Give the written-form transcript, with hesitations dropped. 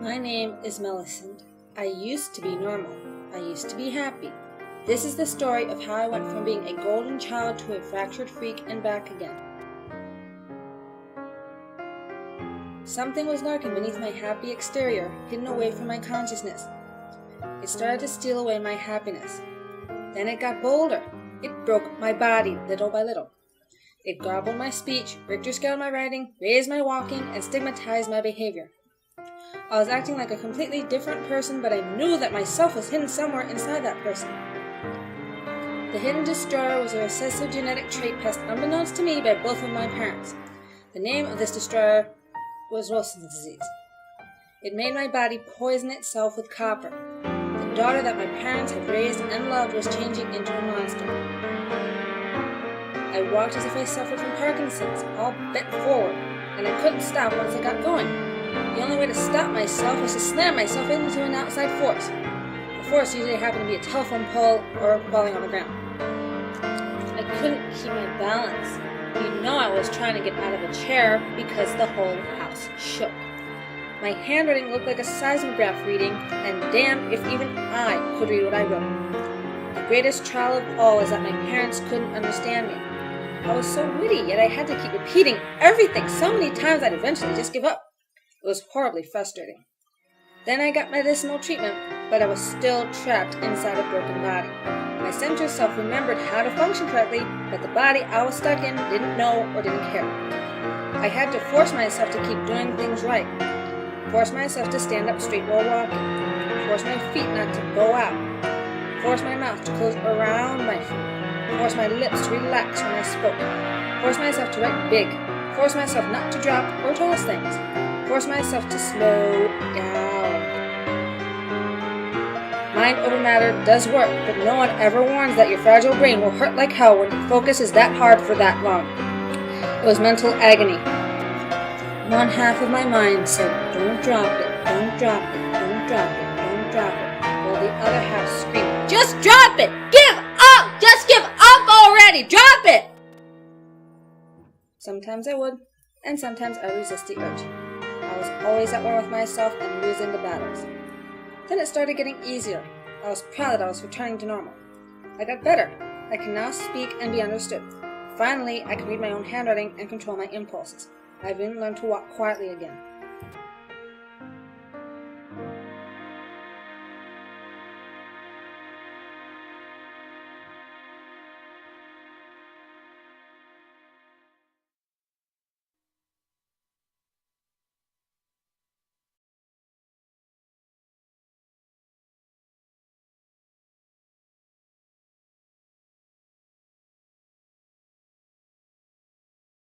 My name is Millicent. I used to be normal. I used to be happy. This is the story of how I went from being a golden child to a fractured freak and back again. Something was lurking beneath my happy exterior, hidden away from my consciousness. It started to steal away my happiness. Then it got bolder. It broke my body little by little. It garbled my speech, Richter scaled my writing, raised my walking, and stigmatized my behavior. I was acting like a completely different person, but I knew that myself was hidden somewhere inside that person. The hidden destroyer was a recessive genetic trait passed unbeknownst to me by both of my parents. The name of this destroyer was Wilson's disease. It made my body poison itself with copper. The daughter that my parents had raised and loved was changing into a monster. I walked as if I suffered from Parkinson's, all bent forward, and I couldn't stop once I got going. The only way to stop myself was to slam myself into an outside force. The force usually happened to be a telephone pole or falling on the ground. I couldn't keep my balance. You know I was trying to get out of a chair because the whole house shook. My handwriting looked like a seismograph reading, and damn if even I could read what I wrote. The greatest trial of all is that my parents couldn't understand me. I was so witty, yet I had to keep repeating everything so many times I'd eventually just give up. It was horribly frustrating. Then I got medicinal treatment, but I was still trapped inside a broken body. My center self remembered how to function correctly, but the body I was stuck in didn't know or didn't care. I had to force myself to keep doing things right. Force myself to stand up straight while walking. Force my feet not to bow out. Force my mouth to close around my feet. Force my lips to relax when I spoke. Force myself to write big. Force myself not to drop or toss things. Force myself to slow down. Mind over matter does work, but no one ever warns that your fragile brain will hurt like hell when the focus is that hard for that long. It was mental agony. One half of my mind said, "Don't drop it, don't drop it, don't drop it, don't drop it," while the other half screamed, "Just drop it! Give up! Just give up already! Drop it!" Sometimes I would, and sometimes I resist the urge. I was always at war with myself and losing the battles. Then it started getting easier. I was proud that I was returning to normal. I got better. I can now speak and be understood. Finally, I can read my own handwriting and control my impulses. I've even learned to walk quietly again.